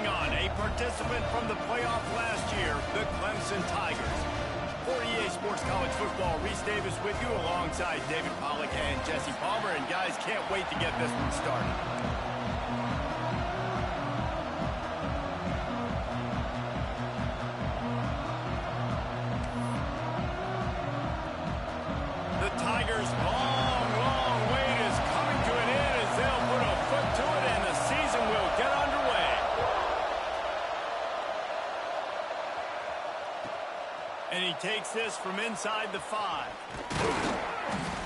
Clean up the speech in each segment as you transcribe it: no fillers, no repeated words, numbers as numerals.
taking on a participant from the playoff last year, the Clemson Tigers. For EA Sports College Football, Reese Davis with you alongside David Pollack and Jesse Palmer. And guys, can't wait to get this one started. The Tigers' long wait is coming to an end as they'll put a foot to it and the season will get underway. And he takes this from inside the 5.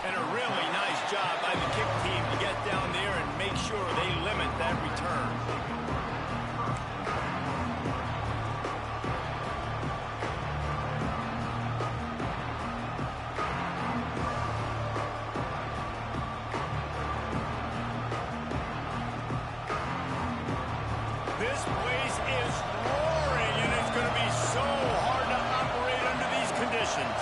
And a really nice job by the kick team to get down there and make sure they limit that return. This place is roaring, and it's going to be so hard to operate under these conditions.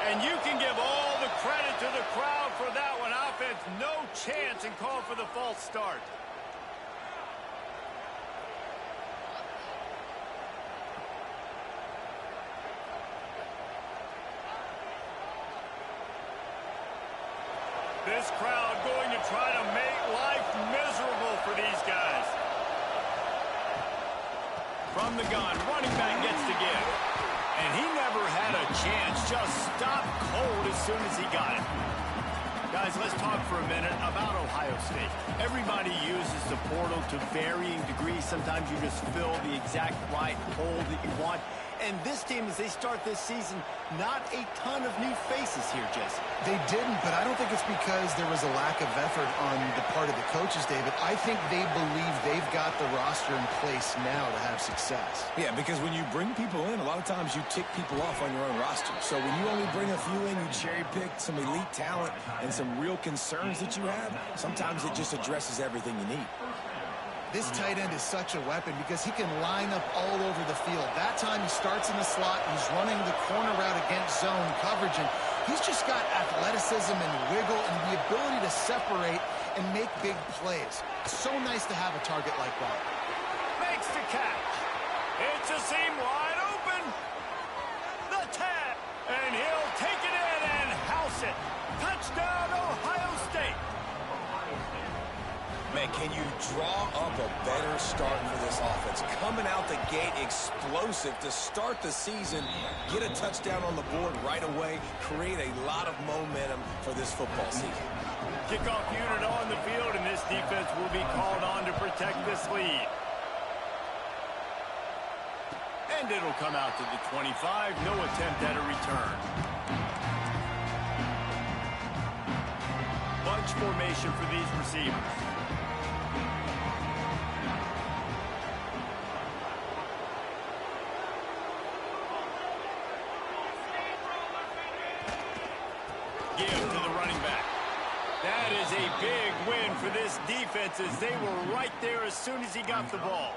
And you can give all the credit to the crowd for that one. Offense, no chance, and call for the false start. This crowd going to try to make life miserable for these guys. From the gun, running back gets to give. And he never had a chance, just stopped cold as soon as he got it. Guys, let's talk for a minute about Ohio State. Everybody uses the portal to varying degrees. Sometimes you just fill the exact right hole that you want. And this team, as they start this season, not a ton of new faces here, Jesse. They didn't, but I don't think it's because there was a lack of effort on the part of the coaches, David. I think they believe they've got the roster in place now to have success. Yeah, because when you bring people in, a lot of times you tick people off on your own roster. So when you only bring a few in, you cherry-pick some elite talent and some real concerns that you have, sometimes it just addresses everything you need. This tight end is such a weapon because he can line up all over the field. That time he starts in the slot, he's running the corner route against zone coverage, and he's just got athleticism and wiggle and the ability to separate and make big plays. It's so nice to have a target like that. Makes the catch. It's a seam wide open. The tap, and he'll take it in and house it. Touchdown, Ohio State. Man, can you draw up a better start for this offense? Coming out the gate explosive to start the season, get a touchdown on the board right away, create a lot of momentum for this football season. Kickoff unit on the field, and this defense will be called on to protect this lead. And it'll come out to the 25. No attempt at a return. Bunch formation for these receivers. Give to the running back. That is a big win for this defense as they were right there as soon as he got the ball.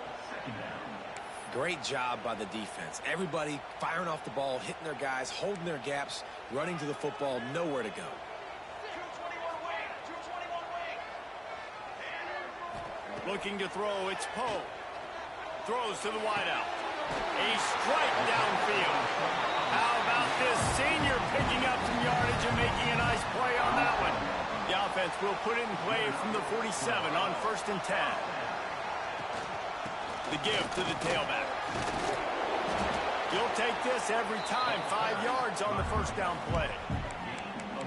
Great job by the defense. Everybody firing off the ball, hitting their guys, holding their gaps, running to the football, nowhere to go. Looking to throw, it's Poe. Throws to the wideout. A strike downfield. How about this senior picking up some yardage and making a nice play on that one? The offense will put it in play from the 47 on 1st and 10. The give to the tailback. You'll take this every time. 5 yards on the first down play.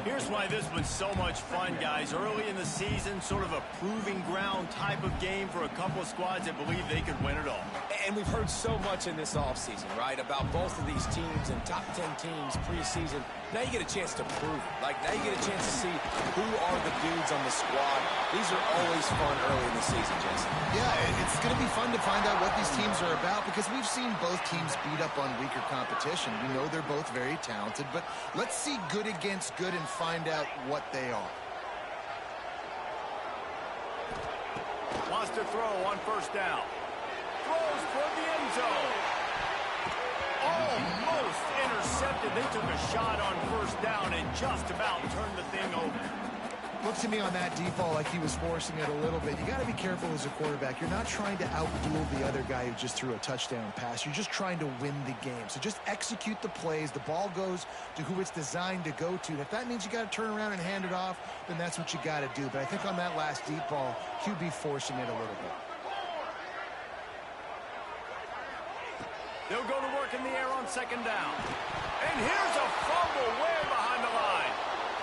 Here's why this was so much fun, guys. Early in the season, sort of a proving ground type of game for a couple of squads that believe they could win it all. And we've heard so much in this offseason, right, about both of these teams and top 10 teams preseason. Now you get a chance to prove it. Like, now you get a chance to see who are the dudes on the squad. These are always fun early in the season, Jason. Yeah, it's going to be fun to find out what these teams are about because we've seen both teams beat up on weaker competition. We know they're both very talented, but let's see good against good and find out what they are. Wants to throw on 1st down. Throws for the end zone. Almost intercepted. They took a shot on first down and just about turned the thing over. Looks to me on that deep ball like he was forcing it a little bit. You got to be careful as a quarterback. You're not trying to outduel the other guy who just threw a touchdown pass. You're just trying to win the game. So just execute the plays. The ball goes to who it's designed to go to. And if that means you got to turn around and hand it off, then that's what you got to do. But I think on that last deep ball, QB forcing it a little bit. They'll go to work in the air on second down. And here's a fumble way behind the line.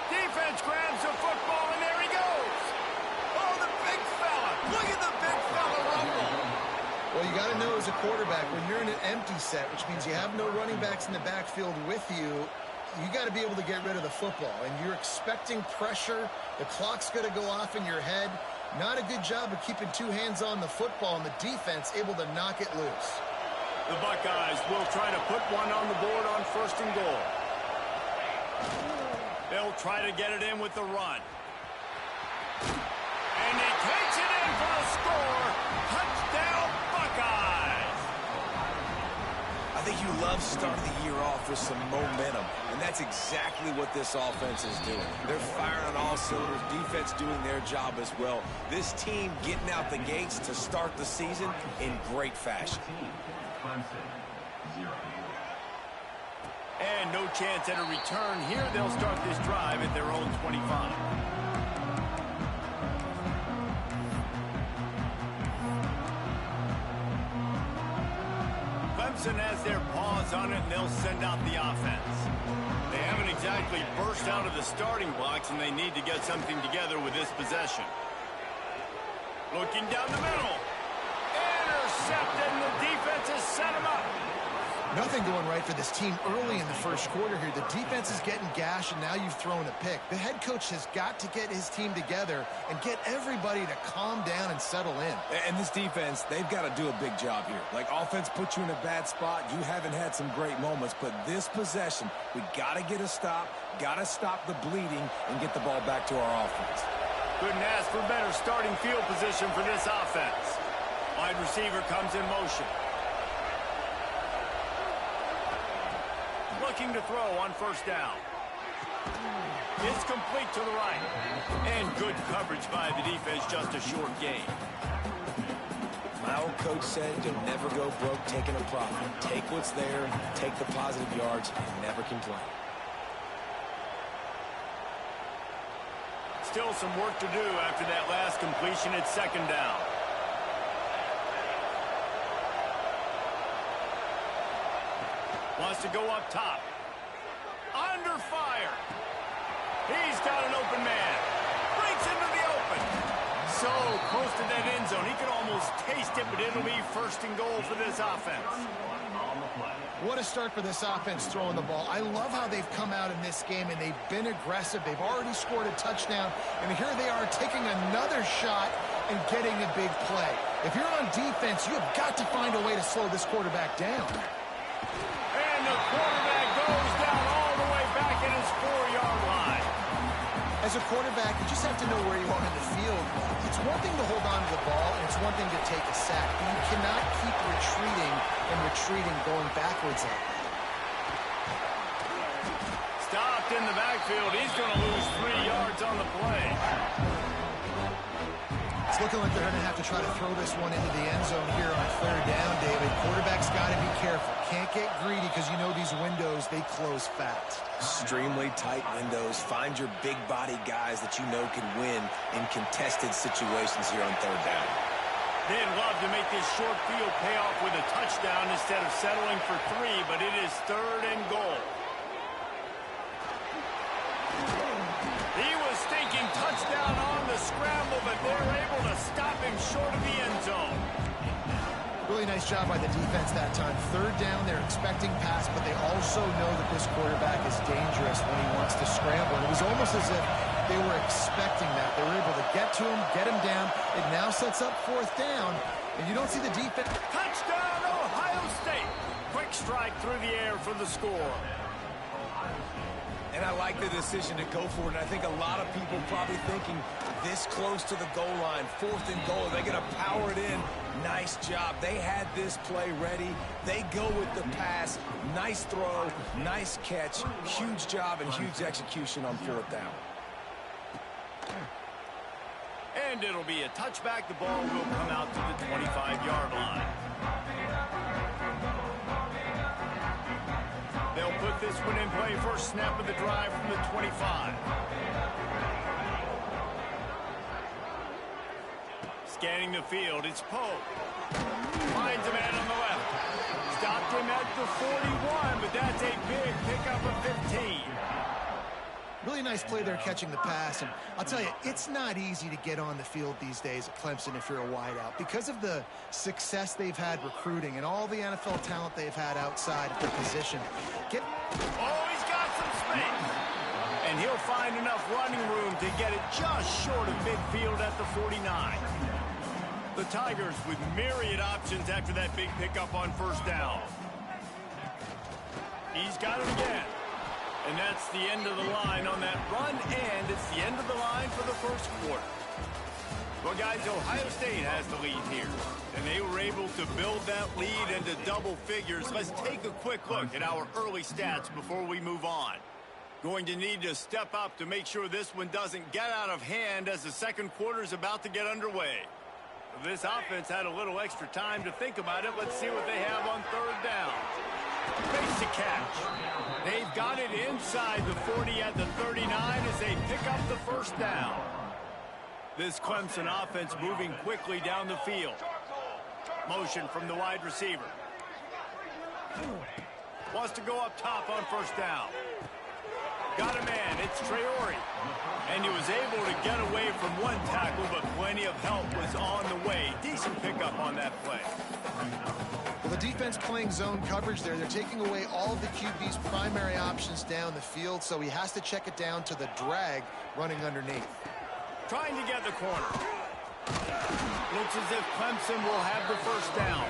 Defense grabs the football, and there he goes. Oh, the big fella. Look at the big fella rumble. Well, you got to know as a quarterback, when you're in an empty set, which means you have no running backs in the backfield with you, you got to be able to get rid of the football. And you're expecting pressure. The clock's going to go off in your head. Not a good job of keeping two hands on the football, and the defense able to knock it loose. The Buckeyes will try to put one on the board on first and goal. They'll try to get it in with the run. And he takes it in for the score. Touchdown, Buckeyes. I think you love starting the year off with some momentum, and that's exactly what this offense is doing. They're firing on all cylinders, defense doing their job as well. This team getting out the gates to start the season in great fashion. And no chance at a return here. They'll start this drive at their own 25. Clemson has their paws on it, and they'll send out the offense. They haven't exactly burst out of the starting blocks, and they need to get something together with this possession. Looking down the middle. Intercepted, and the defense has set him up. Nothing going right for this team early in the first quarter here. The defense is getting gashed, and now you've thrown a pick. The head coach has got to get his team together and get everybody to calm down and settle in. And this defense, they've got to do a big job here. Like, offense puts you in a bad spot. You haven't had some great moments, but this possession, we got to get a stop, got to stop the bleeding, and get the ball back to our offense. Couldn't ask for better starting field position for this offense. Wide receiver comes in motion. Looking to throw on first down. It's complete to the right. And good coverage by the defense, just a short gain. My old coach said you'll never go broke taking a profit. Take what's there, take the positive yards, and never complain. Still some work to do after that last completion at second down. Wants to go up top. Under fire. He's got an open man. Breaks into the open. So close to that end zone. He could almost taste it, but it'll be first and goal for this offense. What a start for this offense throwing the ball. I love how they've come out in this game, and they've been aggressive. They've already scored a touchdown, and here they are taking another shot and getting a big play. If you're on defense, you have got to find a way to slow this quarterback down. And the quarterback goes down all the way back at his 4-yard line. As a quarterback, you just have to know where you are in the field. It's one thing to hold on to the ball, and it's one thing to take a sack. But you cannot keep retreating and retreating, going backwards like that. Stopped in the backfield. He's going to lose 3 yards on the play. It's looking like they're going to have to try to throw this one into the end zone here on third down, David. Quarterback's got to be careful. Can't get greedy because you know these windows, they close fast. Extremely tight windows. Find your big body guys that you know can win in contested situations here on third down. They'd love to make this short field pay off with a touchdown instead of settling for 3, but it is third and goal. He was thinking touchdown on the scramble, but they're able to stop him short of the end zone. Really nice job by the defense that time. Third down, they're expecting pass, but they also know that this quarterback is dangerous when he wants to scramble. And it was almost as if they were expecting that. They were able to get to him, get him down. It now sets up fourth down, and you don't see the defense. Touchdown, Ohio State. Quick strike through the air for the score. And I like the decision to go for it. And I think a lot of people probably thinking this close to the goal line, fourth and goal. They're going to power it in. Nice Nice job. They had this play ready. They go with the pass. Nice throw, nice catch. Huge job and huge execution on 4th down. And it'll be a touchback. The ball will come out to the 25-yard line. They'll put this one in play. First snap of the drive from the 25. Scanning the field, it's Poe. Finds a man on the left. Stopped him at the 41, but that's a big pickup of 15. Really nice play there catching the pass. And I'll tell you, it's not easy to get on the field these days at Clemson if you're a wideout. Because of the success they've had recruiting and all the NFL talent they've had outside of their position. Oh, he's got some space. And he'll find enough running room to get it just short of midfield at the 49. The Tigers with myriad options after that big pickup on 1st down. He's got it again. And that's the end of the line on that run, and it's the end of the line for the 1st quarter. Well, guys, Ohio State has the lead here, and they were able to build that lead into double figures. Let's take a quick look at our early stats before we move on. Going to need to step up to make sure this one doesn't get out of hand as the 2nd quarter is about to get underway. This offense had a little extra time to think about it. Let's see what they have on 3rd down. Basic catch. They've got it inside the 40 at the 39 as they pick up the 1st down. This Clemson offense moving quickly down the field. Motion from the wide receiver. Wants to go up top on 1st down. Got a man, it's Traore. And he was able to get away from one tackle, but plenty of help was on the way. Decent pickup on that play. Well, the defense playing zone coverage there. They're taking away all of the QB's primary options down the field, so he has to check it down to the drag running underneath. Trying to get the corner. Looks as if Clemson will have the 1st down.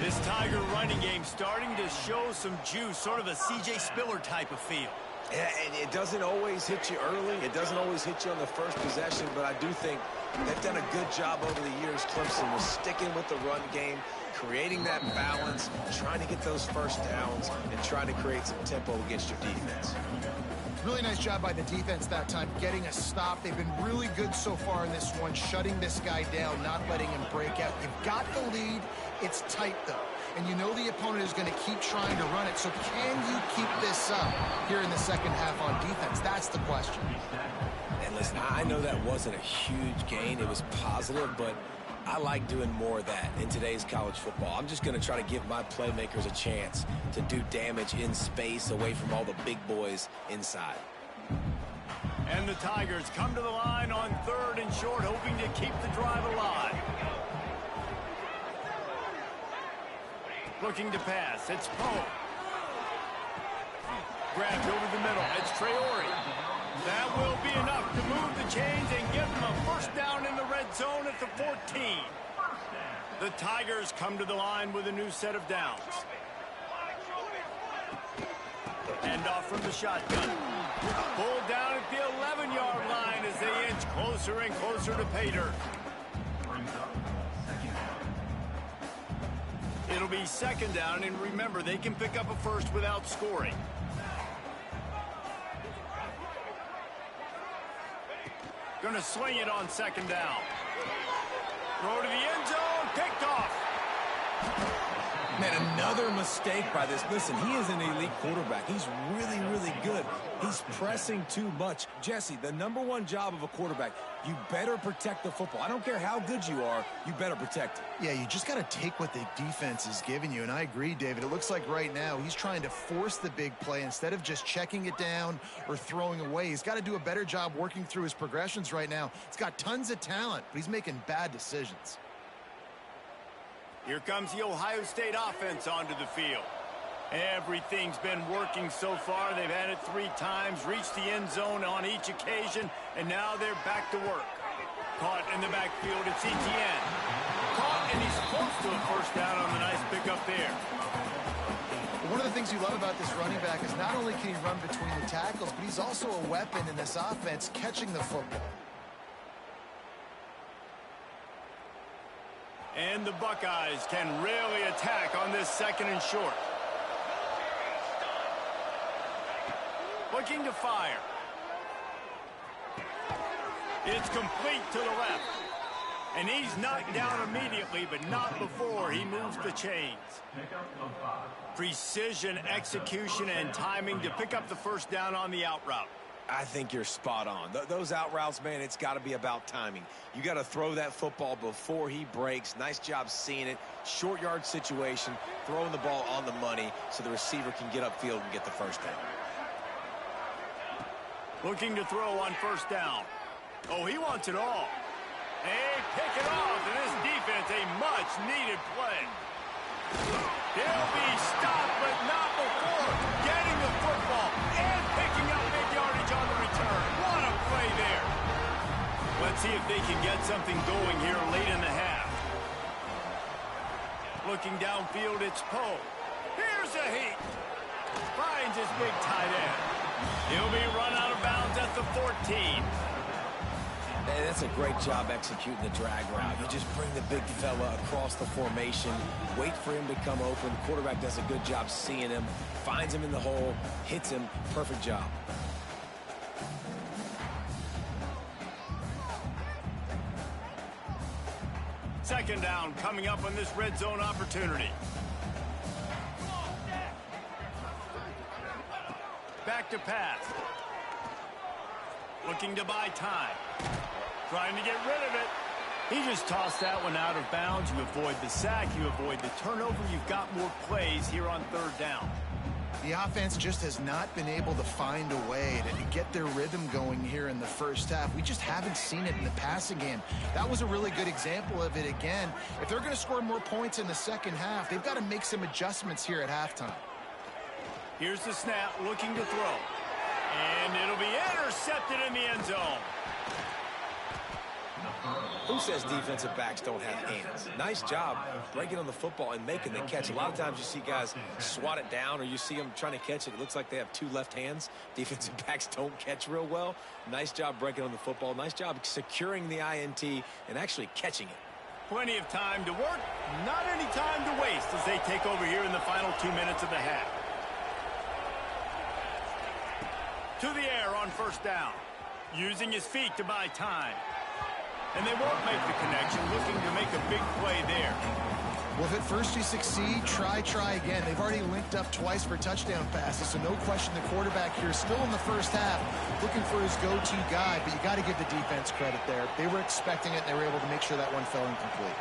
This Tiger running game starting to show some juice, sort of a C.J. Spiller type of feel. Yeah, and it doesn't always hit you early. It doesn't always hit you on the 1st possession, but I do think they've done a good job over the years. Clemson was sticking with the run game, creating that balance, trying to get those 1st downs, and trying to create some tempo against your defense. Really nice job by the defense that time, getting a stop. They've been really good so far in this one, shutting this guy down, not letting him break out. You've got the lead. It's tight, though. And you know the opponent is going to keep trying to run it. So can you keep this up here in the 2nd half on defense? That's the question. And listen, I know that wasn't a huge gain. It was positive, but I like doing more of that in today's college football. I'm just going to try to give my playmakers a chance to do damage in space away from all the big boys inside. And the Tigers come to the line on 3rd and short, hoping to keep the drive alive. Looking to pass, it's Poe. Grabbed over the middle, it's Traore. That will be enough to move the chains and give them a 1st down in the red zone at the 14. The Tigers come to the line with a new set of downs. Hand off from the shotgun. Pulled down at the 11-yard line as they inch closer and closer to pay dirt. It'll be 2nd down, and remember, they can pick up a 1st without scoring. Gonna swing it on 2nd down. Throw to the end zone, picked off. Man, another mistake by this. Listen, he is an elite quarterback. He's really, really good. He's pressing too much. Jesse, the #1 job of a quarterback, you better protect the football. I don't care how good you are, you better protect it. Yeah, you just got to take what the defense is giving you, and I agree, David. It looks like right now he's trying to force the big play instead of just checking it down or throwing away. He's got to do a better job working through his progressions right now. He's got tons of talent, but he's making bad decisions. Here comes the Ohio State offense onto the field. Everything's been working so far. They've had it 3 times, reached the end zone on each occasion, and now they're back to work. Caught in the backfield, it's Etienne. Caught, and he's close to a 1st down on the nice pickup there. One of the things you love about this running back is not only can he run between the tackles, but he's also a weapon in this offense catching the football. And the Buckeyes can really attack on this 2nd and short. Looking to fire. It's complete to the left. And he's knocked down immediately, but not before he moves the chains. Precision, execution, and timing to pick up the first down on the out route. I think you're spot on. Those out routes, man, it's got to be about timing. You got to throw that football before he breaks. Nice job seeing it. Short yard situation, throwing the ball on the money so the receiver can get upfield and get the first down. Looking to throw on first down. Oh, he wants it all. They pick it off, and this defense, a much-needed play. He'll be stopped, but not before getting the football and picking up big yardage on the return. What a play there. Let's see if they can get something going here late in the half. Looking downfield, it's Poe. Here's a heat. Finds his big tight end. He'll be run out of bounds at the 14. And that's a great job executing the drag route. You just bring the big fella across the formation, wait for him to come open. Quarterback does a good job seeing him, finds him in the hole, hits him. Perfect job. Second down coming up on this red zone opportunity. Back to pass. Looking to buy time. Trying to get rid of it. He just tossed that one out of bounds. You avoid the sack. You avoid the turnover. You've got more plays here on 3rd down. The offense just has not been able to find a way to get their rhythm going here in the first half. We just haven't seen it in the passing game. That was a really good example of it again. If they're going to score more points in the second half, they've got to make some adjustments here at halftime. Here's the snap, looking to throw. And it'll be intercepted in the end zone. Who says defensive backs don't have hands? Nice job breaking on the football and making the catch. A lot of times you see guys swat it down or you see them trying to catch it. It looks like they have 2 left hands. Defensive backs don't catch real well. Nice job breaking on the football. Nice job securing the INT and actually catching it. Plenty of time to work, not any time to waste as they take over here in the final 2 minutes of the half. To the air on first down. Using his feet to buy time. And they won't make the connection, looking to make a big play there. Well, if at first you succeed, try again. They've already linked up twice for touchdown passes, so no question the quarterback here still in the first half looking for his go-to guy, but you got to give the defense credit there. They were expecting it, and they were able to make sure that one fell incomplete.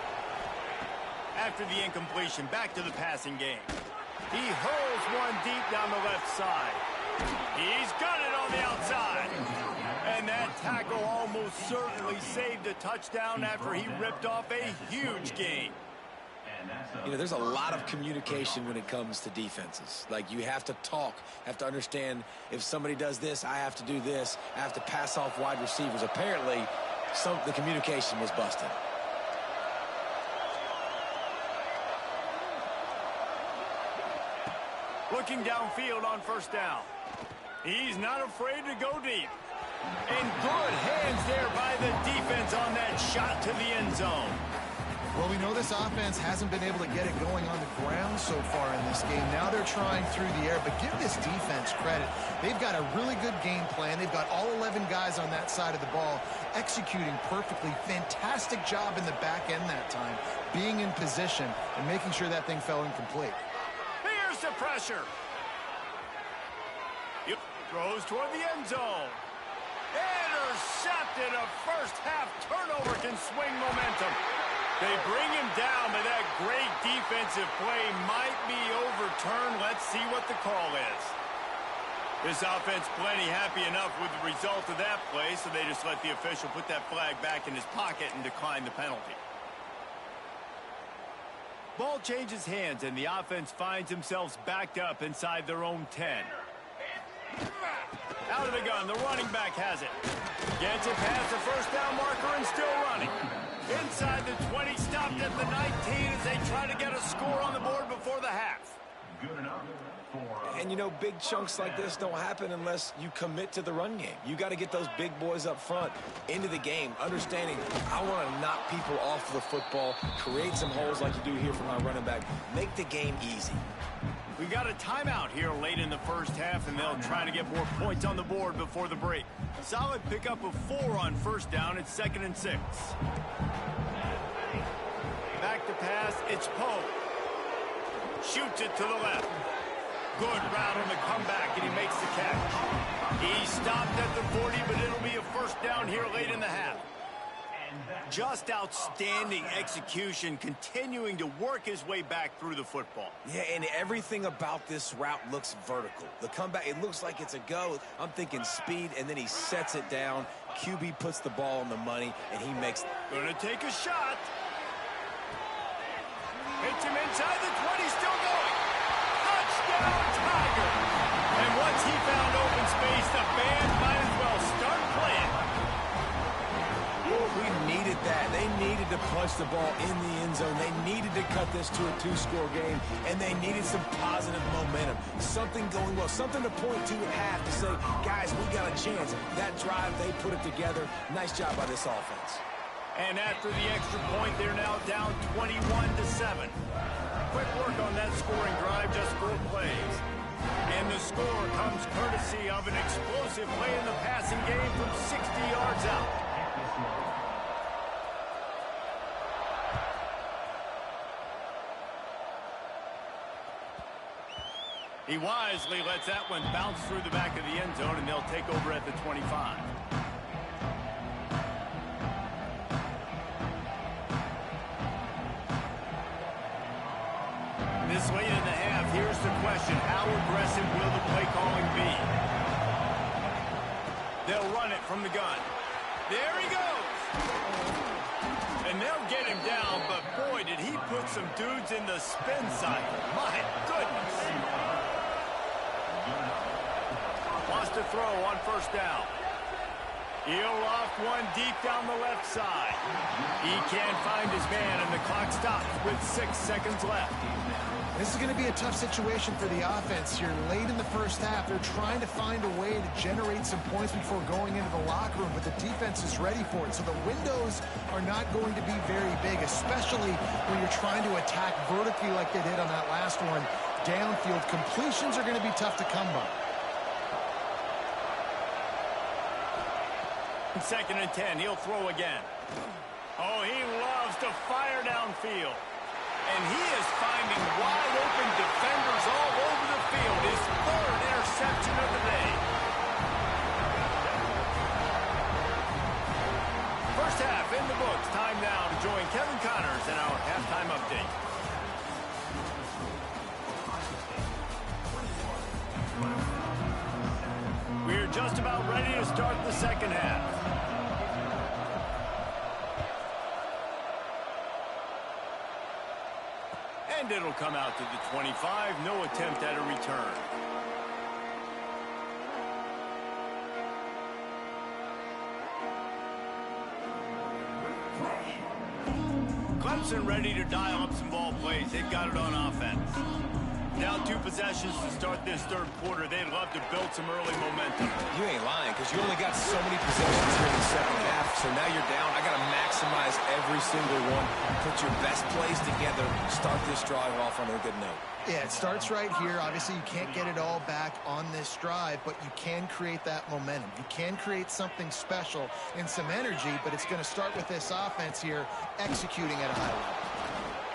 After the incompletion, back to the passing game. He hurls one deep down the left side. He's got it on the outside. And that tackle almost certainly saved a touchdown after he ripped off a huge gain. You know, there's a lot of communication when it comes to defenses. Like, you have to talk, have to understand if somebody does this, I have to do this. I have to pass off wide receivers. Apparently, the communication was busted. Looking downfield on first down. He's not afraid to go deep. And good hands there by the defense on that shot to the end zone. Well, we know this offense hasn't been able to get it going on the ground so far in this game. Now they're trying through the air, but give this defense credit. They've got a really good game plan. They've got all 11 guys on that side of the ball executing perfectly. Fantastic job in the back end that time, being in position and making sure that thing fell incomplete. Here's the pressure. Yep, throws toward the end zone. Intercepted. A first-half turnover can swing momentum. They bring him down, but that great defensive play might be overturned. Let's see what the call is. This offense plenty happy enough with the result of that play, so they just let the official put that flag back in his pocket and decline the penalty. Ball changes hands, and the offense finds themselves backed up inside their own 10. Out of the gun, the running back has it. Gets it past the first down marker and still running. Inside the 20, stopped at the 19 as they try to get a score on the board before the half. And, you know, big chunks like this don't happen unless you commit to the run game. You got to get those big boys up front into the game, understanding I want to knock people off the football, create some holes like you do here for my running back, make the game easy. We got a timeout here late in the first half, and they'll try to get more points on the board before the break. Solid pickup of 4 on first down. It's 2nd and 6. Back to pass. It's Poe. Shoots it to the left. Good route on the comeback, and he makes the catch. He stopped at the 40, but it'll be a first down here late in the half. Just outstanding execution, continuing to work his way back through the football. Yeah, and everything about this route looks vertical. The comeback, it looks like it's a go. I'm thinking speed, and then he sets it down. QB puts the ball on the money, and he makes... Gonna take a shot. Hits him inside the 20, still going. Touchdown, Tiger. And once he found open space, the band might as well start playing. We needed that. They needed to punch the ball in the end zone. They needed to cut this to a 2-score game, and they needed some positive momentum. Something going well, something to point to at half to say, guys, we got a chance. That drive, they put it together. Nice job by this offense. And after the extra point, they're now down 21-7. Quick work on that scoring drive, just 4 plays. And the score comes courtesy of an explosive play in the passing game from 60 yards out. He wisely lets that one bounce through the back of the end zone, and they'll take over at the 25. This late in the half, here's the question. How aggressive will the play calling be? They'll run it from the gun. There he goes. And they'll get him down, but boy, did he put some dudes in the spin cycle. My goodness. Wants to throw on first down. He'll loft one deep down the left side. He can't find his man, and the clock stops with 6 seconds left. This is going to be a tough situation for the offense here. Late in the first half, they're trying to find a way to generate some points before going into the locker room, but the defense is ready for it. So the windows are not going to be very big, especially when you're trying to attack vertically like they did on that last one. Downfield completions are going to be tough to come by. 2nd and 10, he'll throw again. Oh, he loves to fire downfield. And he is finding wide open defenders all over the field. His 3rd interception of the day. First half in the books. Time now to join Kevin Connors in our halftime update. We're just about ready to start the second half. And it'll come out to the 25. No attempt at a return. Clemson ready to dial up some ball plays. They've got it on offense. Now 2 possessions to start this 3rd quarter. They'd love to build some early momentum. You ain't lying, because you only got so many possessions here in the second half. So now you're down. I got to maximize every single one. Put your best plays together. Start this drive off on a good note. Yeah, it starts right here. Obviously, you can't get it all back on this drive, but you can create that momentum. You can create something special and some energy, but it's going to start with this offense here executing at a high level.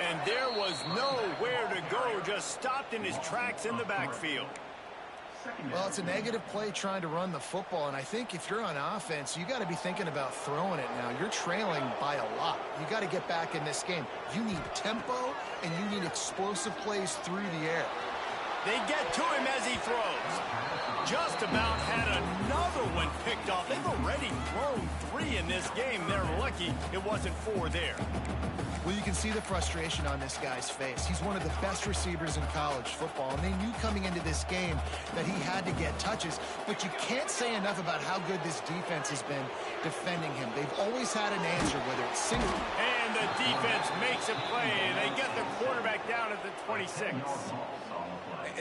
And there was nowhere to go, just stopped in his tracks in the backfield. Well, it's a negative play trying to run the football, and I think if you're on offense, you got to be thinking about throwing it now. You're trailing by a lot. You got to get back in this game. You need tempo, and you need explosive plays through the air. They get to him as he throws. Just about had another one picked off. They've already thrown 3 in this game. They're lucky it wasn't 4 there. Well, you can see the frustration on this guy's face. He's one of the best receivers in college football, and they knew coming into this game that he had to get touches, but you can't say enough about how good this defense has been defending him. They've always had an answer, whether it's single. And the defense makes a play, and they get the quarterback down at the 26.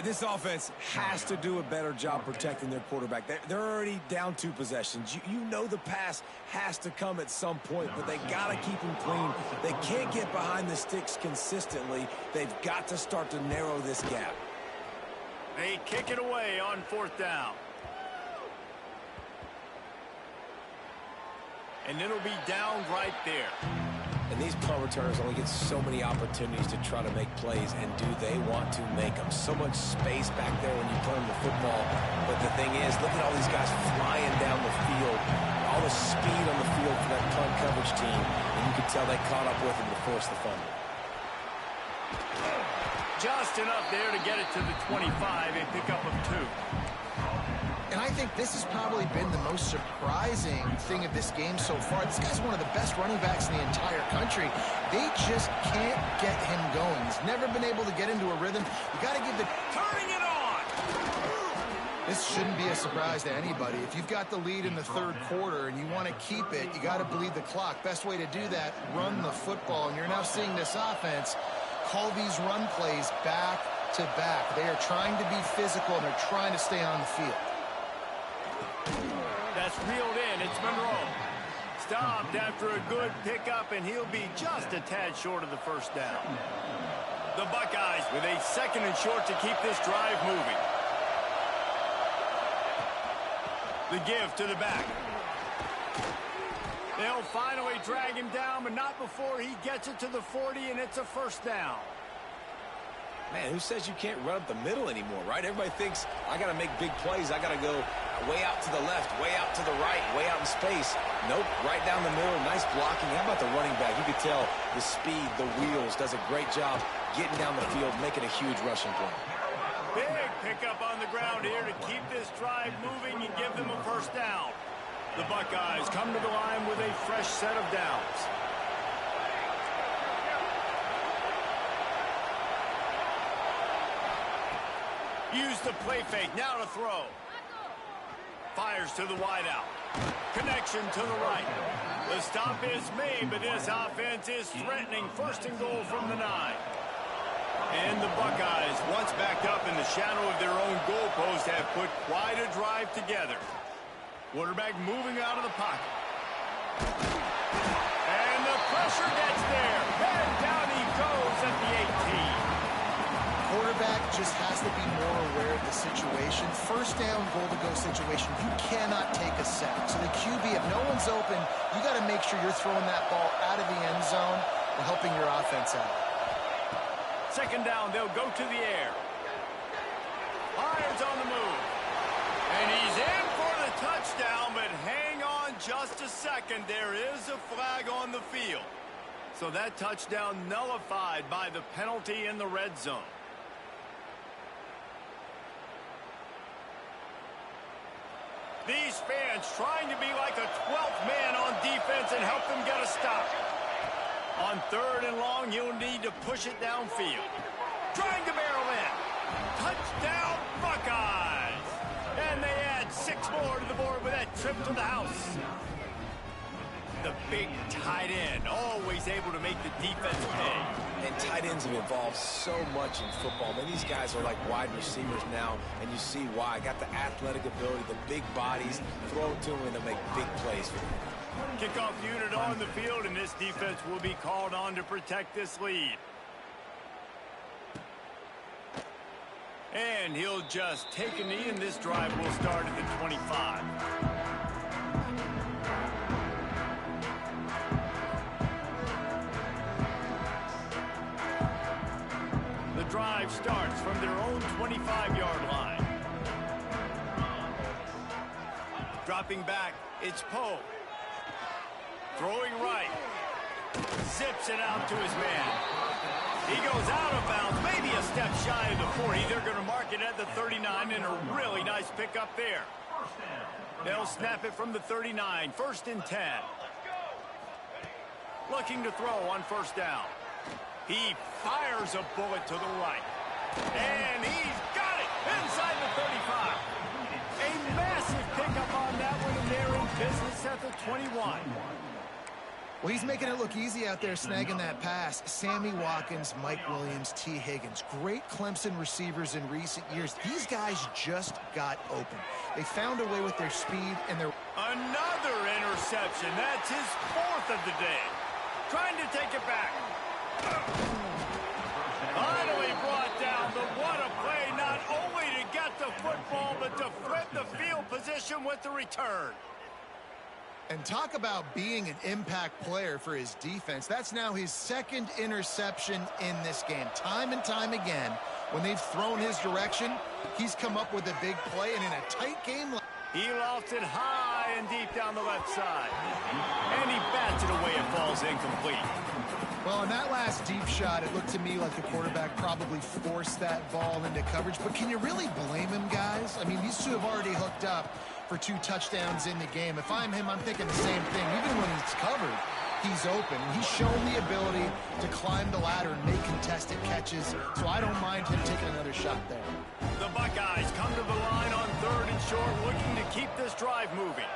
This offense has to do a better job protecting their quarterback. They're already down 2 possessions. You know the pass has to come at some point, but they got to keep him clean. They can't get behind the sticks consistently. They've got to start to narrow this gap. They kick it away on 4th down. And it'll be down right there. And these punt returners only get so many opportunities to try to make plays, and do they want to make them? So much space back there when you play them the football. But the thing is, look at all these guys flying down the field, all the speed on the field for that punt coverage team, and you can tell they caught up with him to force the fumble. Just enough there to get it to the 25, a pickup of 2. And I think this has probably been the most surprising thing of this game so far. This guy's one of the best running backs in the entire country. They just can't get him going. He's never been able to get into a rhythm. You got to give the... Turning it on! This shouldn't be a surprise to anybody. If you've got the lead in the 3rd quarter and you want to keep it, you got to bleed the clock. Best way to do that, run the football. And you're now seeing this offense call these run plays back to back. They are trying to be physical, and they're trying to stay on the field. That's reeled in. It's Monroe. Stopped after a good pickup, and he'll be just a tad short of the 1st down. The Buckeyes with a 2nd and short to keep this drive moving. The give to the back. They'll finally drag him down, but not before he gets it to the 40, and it's a 1st down. Man, who says you can't run up the middle anymore, right? Everybody thinks, I got to make big plays. I got to go way out to the left, way out to the right, way out in space. Nope, right down the middle. Nice blocking. How about the running back? You could tell the speed, the wheels, does a great job getting down the field, making a huge rushing play. Big pickup on the ground here to keep this drive moving and give them a 1st down. The Buckeyes come to the line with a fresh set of downs. Use the play fake, now to throw. Fires to the wideout. Connection to the right. The stop is made, but this offense is threatening. 1st and goal from the 9. And the Buckeyes, once backed up in the shadow of their own goalpost, have put quite a drive together. Quarterback moving out of the pocket. And the pressure gets there. And down he goes at the 18. Quarterback just has to be more aware of the situation. 1st down, goal-to-go situation. You cannot take a sack. So the QB, if no one's open, you got to make sure you're throwing that ball out of the end zone and helping your offense out. 2nd down, they'll go to the air. Irons on the move. And he's in for the touchdown, but hang on just a second. There is a flag on the field. So that touchdown nullified by the penalty in the red zone. These fans trying to be like a 12th man on defense and help them get a stop. On 3rd and long, you'll need to push it downfield. Trying to barrel in. Touchdown, Buckeyes! And they add 6 more to the board with that trip to the house. The big tight end, always able to make the defense pay. And tight ends have evolved so much in football. Man, these guys are like wide receivers now, and you see why. Got the athletic ability, the big bodies, throw it to them, and they'll make big plays for them. Kickoff unit on the field, and this defense will be called on to protect this lead. And he'll just take a knee, and this drive will start at the 25. The drive starts from their own 25-yard line. Dropping back, it's Poe. Throwing right. Zips it out to his man. He goes out of bounds, maybe a step shy of the 40. They're going to mark it at the 39, and a really nice pickup there. They'll snap it from the 39, 1st and 10. Looking to throw on 1st down. He fires a bullet to the right. And he's got it inside the 35. A massive pickup on that one, and they're in business at the 21. Well, he's making it look easy out there, snagging that pass. Sammy Watkins, Mike Williams, T. Higgins. Great Clemson receivers in recent years. These guys just got open. They found a way with their speed and their... Another interception. That's his 4th of the day. Trying to take it back. Finally brought down. But what a play, not only to get the football, but to flip the field position with the return. And talk about being an impact player for his defense. That's now his 2nd interception in this game. Time and time again, when they've thrown his direction, he's come up with a big play, and in a tight game... He lofts it high and deep down the left side. And he bats it away. It falls incomplete. Well, in that last deep shot, it looked to me like the quarterback probably forced that ball into coverage. But can you really blame him, guys? I mean, these two have already hooked up for 2 touchdowns in the game. If I'm him, I'm thinking the same thing. Even when he's covered, he's open. He's shown the ability to climb the ladder and make contested catches, so I don't mind him taking another shot there. The Buckeyes come to the line on 3rd and short, looking to keep this drive moving.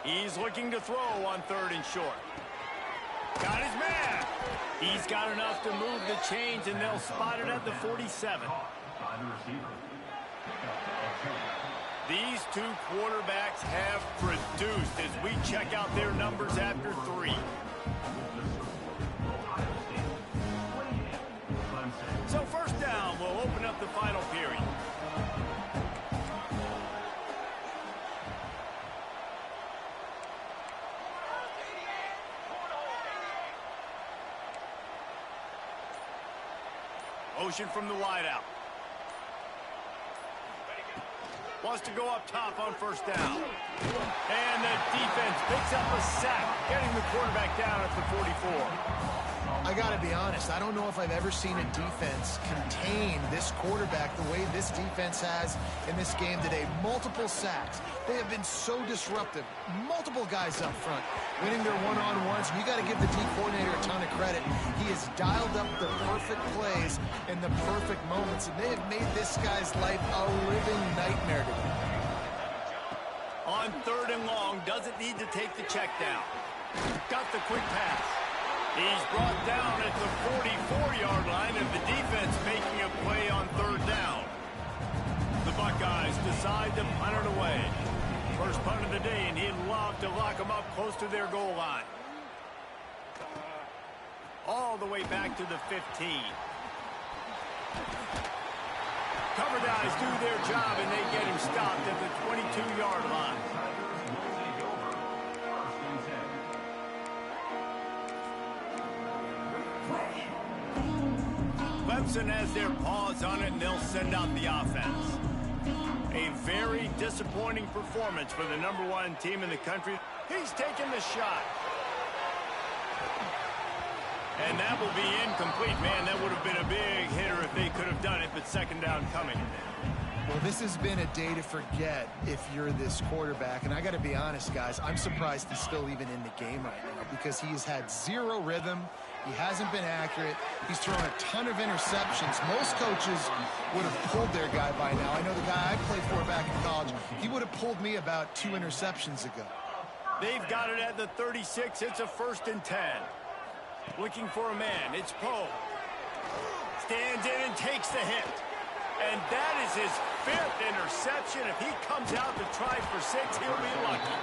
He's looking to throw on 3rd and short. Got his man. He's got enough to move the chains, and they'll spot it at the 47. These two quarterbacks have produced as we check out their numbers after 3. So 1st down will open up the final period. Motion from the wideout. Wants to go up top on 1st down. And the defense picks up a sack, getting the quarterback down at the 44. I got to be honest, I don't know if I've ever seen a defense contain this quarterback the way this defense has in this game today. Multiple sacks. They have been so disruptive. Multiple guys up front winning their one-on-ones. You got to give the D coordinator a ton of credit. He has dialed up the perfect plays in the perfect moments, and they have made this guy's life a living nightmare today. On 3rd and long, doesn't need to take the check down. Got the quick pass. He's brought down at the 44-yard line, and the defense making a play on 3rd down. The Buckeyes decide to punt it away. First punt of the day, and he'd love to lock them up close to their goal line. All the way back to the 15. Cover guys do their job, and they get him stopped at the 22-yard line. Clemson has their paws on it, and they'll send out the offense. A very disappointing performance for the #1 team in the country. He's taking the shot. And that will be incomplete. Man, that would have been a big hitter if they could have done it, but 2nd down coming. Well, this has been a day to forget if you're this quarterback. And I got to be honest, guys, I'm surprised he's still even in the game right now because he has had 0 rhythm. He hasn't been accurate. He's thrown a ton of interceptions. Most coaches would have pulled their guy by now. I know the guy I played for back in college, he would have pulled me about 2 interceptions ago. They've got it at the 36. It's a 1st and 10. Looking for a man. It's Poe. Stands in and takes the hit. And that is his 5th interception. If he comes out to try for 6, he'll be lucky.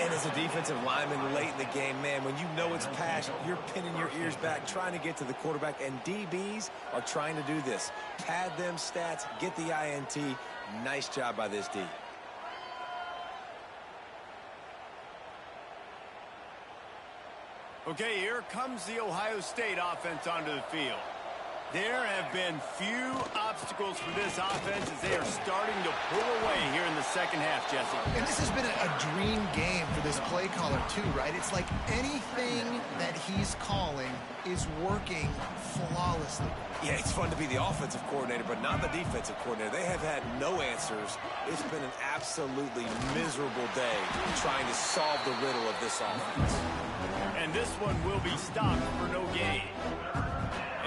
And as a defensive lineman late in the game, man, when you know it's pass, you're pinning your ears back, trying to get to the quarterback, and DBs are trying to do this. Pad them stats, get the INT. Nice job by this D. Okay, here comes the Ohio State offense onto the field. There have been few obstacles for this offense as they are starting to pull away here in the 2nd half, Jesse. And this has been a dream game for this play caller, too, right? It's like anything that he's calling is working flawlessly. Yeah, it's fun to be the offensive coordinator, but not the defensive coordinator. They have had no answers. It's been an absolutely miserable day trying to solve the riddle of this offense. And this one will be stopped for no gain.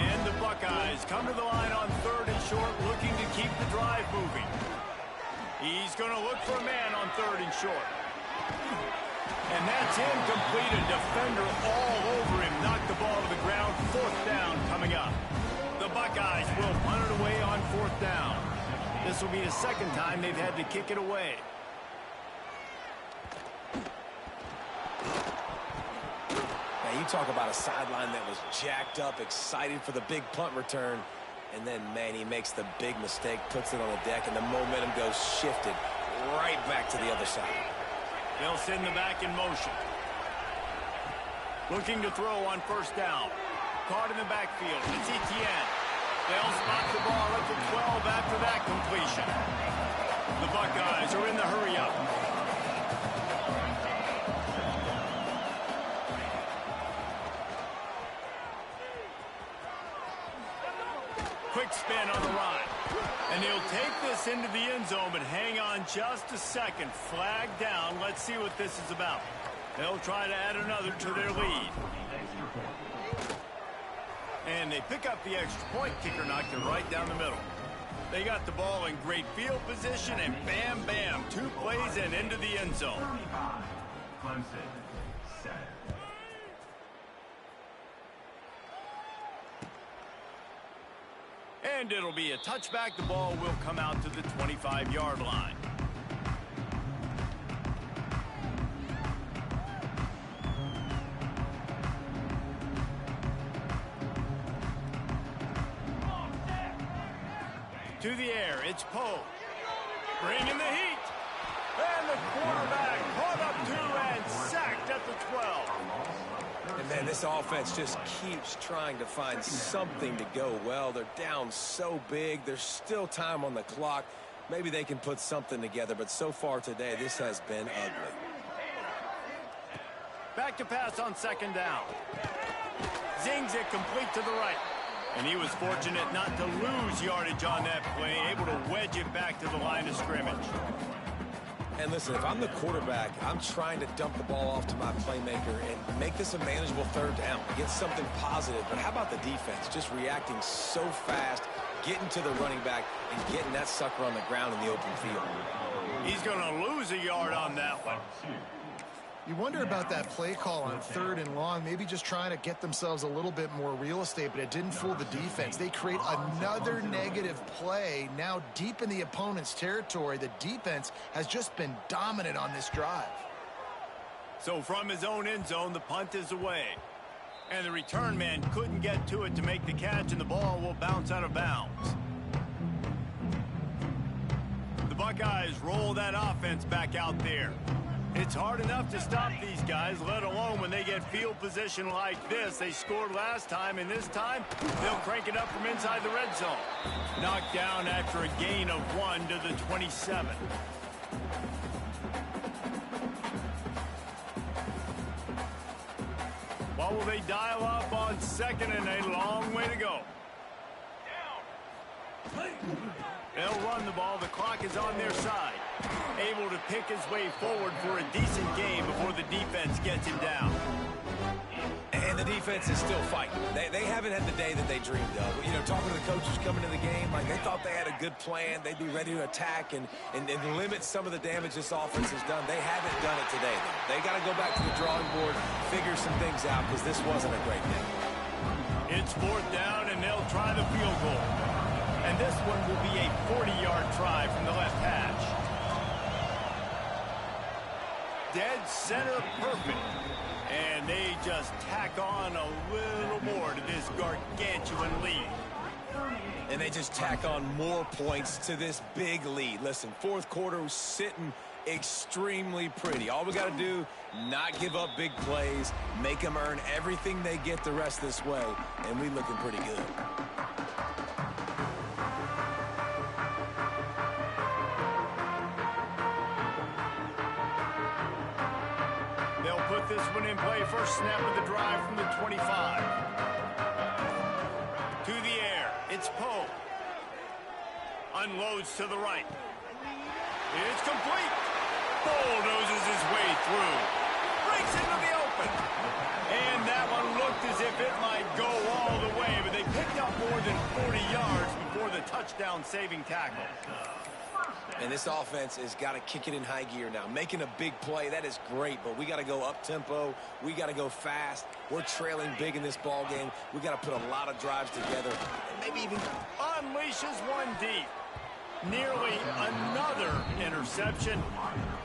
And the Buckeyes come to the line on 3rd and short, looking to keep the drive moving. He's going to look for a man on 3rd and short. And that's incomplete. A defender all over him. Knocked the ball to the ground. 4th down coming up. The Buckeyes will punt it away on 4th down. This will be the 2nd time they've had to kick it away. Now, you talk about a sideline that was jacked up, excited for the big punt return. And then, man, he makes the big mistake, puts it on the deck, and the momentum goes shifted right back to the other side. They'll send the back in motion. Looking to throw on 1st down. Caught in the backfield. It's Etienne. They'll spot the ball at the 12 after that completion. The Buckeyes are in the hurry-up. Quick spin on the run. And he'll take this into the end zone, but hang on just a second. Flag down. Let's see what this is about. They'll try to add another to their lead. And they pick up the extra point. Kicker knocked it right down the middle. They got the ball in great field position, and bam, bam, 2 plays and into the end zone. And it'll be a touchback. The ball will come out to the 25-yard line. To the air, it's Poe. Bringing the heat. And the quarterback caught up 2 and sacked at the 12. And, man, this offense just keeps trying to find something to go well. They're down so big. There's still time on the clock. Maybe they can put something together, but so far today, this has been ugly. Back to pass on 2nd down. Zings it complete to the right. And he was fortunate not to lose yardage on that play, able to wedge it back to the line of scrimmage. And listen, if I'm the quarterback, I'm trying to dump the ball off to my playmaker and make this a manageable 3rd down, get something positive. But how about the defense just reacting so fast, getting to the running back, and getting that sucker on the ground in the open field? He's going to lose a yard on that one. You wonder about that play call on 3rd and long, maybe just trying to get themselves a little bit more real estate, but it didn't fool the defense. They create another negative play. Now deep in the opponent's territory, the defense has just been dominant on this drive. So from his own end zone, the punt is away. And the return man couldn't get to it to make the catch, and the ball will bounce out of bounds. The Buckeyes roll that offense back out there. It's hard enough to stop these guys, let alone when they get field position like this. They scored last time, and this time they'll crank it up from inside the red zone. Knocked down after a gain of 1 to the 27. What will they dial up on 2nd and a long way to go? They'll run the ball. The clock is on their side. Able to pick his way forward for a decent game before the defense gets him down. And the defense is still fighting. They haven't had the day that they dreamed of. You know, talking to the coaches coming to the game, like they thought they had a good plan. They'd be ready to attack and limit some of the damage this offense has done. They haven't done it today, though. They got to go back to the drawing board, figure some things out, because this wasn't a great day. It's 4th down, and they'll try the field goal. And this one will be a 40-yard try from the left hash. Dead center perfect. And they just tack on a little more to this gargantuan lead. And they just tack on more points to this big lead. Listen, 4th quarter was sitting extremely pretty. All we got to do, not give up big plays, make them earn everything they get the rest of this way, and we looking pretty good. They'll put this one in play. First snap of the drive from the 25. To the air. It's Poe. Unloads to the right. It's complete. Bulldozes his way through. Breaks into the open. And that one looked as if it might go all the way, but they picked up more than 40 yards before the touchdown-saving tackle. And this offense has got to kick it in high gear now. Making a big play, that is great, but we got to go up-tempo. We got to go fast. We're trailing big in this ball game. We got to put a lot of drives together. And maybe even unleashes one deep. Nearly another interception.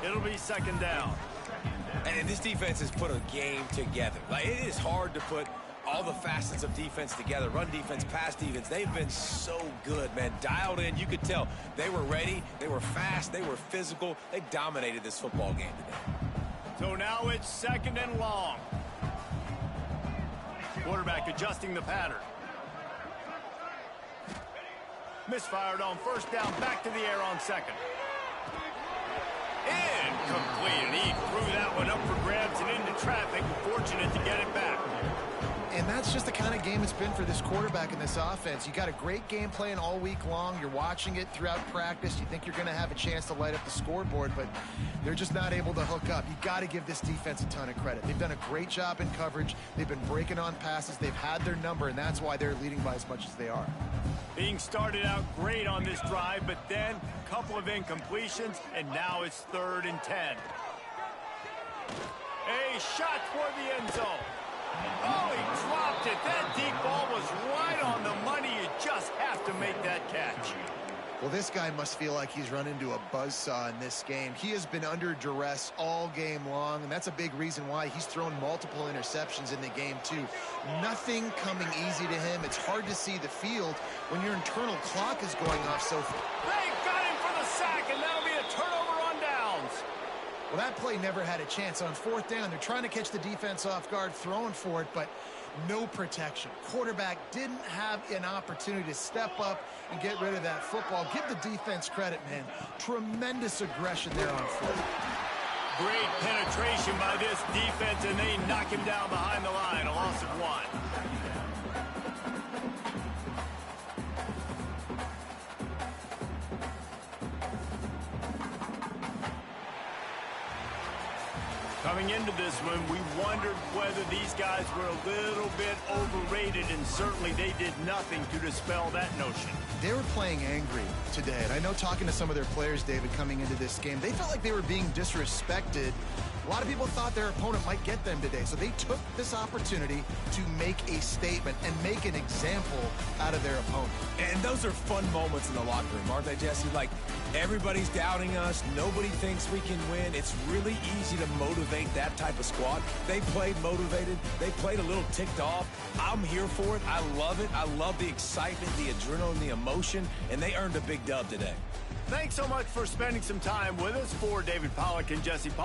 It'll be second down. And this defense has put a game together. Like, it is hard to put all the facets of defense together. Run defense, pass defense. They've been so good, man. Dialed in. You could tell they were ready. They were fast. They were physical. They dominated this football game today. So now it's second and long. Quarterback adjusting the pattern. Misfired on first down. Back to the air on second. Incomplete. And he threw that one up for grabs and into traffic. Fortunate to get it back. And that's just the kind of game it's been for this quarterback in this offense. You got a great game plan all week long. You're watching it throughout practice. You think you're going to have a chance to light up the scoreboard, but they're just not able to hook up. You got to give this defense a ton of credit. They've done a great job in coverage. They've been breaking on passes. They've had their number, and that's why they're leading by as much as they are. Being started out great on this drive, but then a couple of incompletions, and now it's 3rd and 10. A shot for the end zone. Oh, he dropped it. That deep ball was right on the money. You just have to make that catch. Well, this guy must feel like he's run into a buzzsaw in this game. He has been under duress all game long, and that's a big reason why he's thrown multiple interceptions in the game, too. Nothing coming easy to him. It's hard to see the field when your internal clock is going off so fast. They got him for the sack, and that'll be a turnover on downs. Well, that play never had a chance. On 4th down, they're trying to catch the defense off guard, throwing for it, but no protection. Quarterback didn't have an opportunity to step up and get rid of that football. Give the defense credit, man. Tremendous aggression there on foot. Great penetration by this defense, and they knock him down behind the line. A loss of 1. Coming into this one, we wondered whether these guys were a little bit overrated, and certainly they did nothing to dispel that notion. They were playing angry today, and I know talking to some of their players, David, coming into this game, they felt like they were being disrespected. A lot of people thought their opponent might get them today, so they took this opportunity to make a statement and make an example out of their opponent. And those are fun moments in the locker room, aren't they, Jesse? Like, everybody's doubting us. Nobody thinks we can win. It's really easy to motivate that type of squad. They played motivated. They played a little ticked off. I'm here for it. I love it. I love the excitement, the adrenaline, the emotion, and they earned a big dub today. Thanks so much for spending some time with us. For David Pollack and Jesse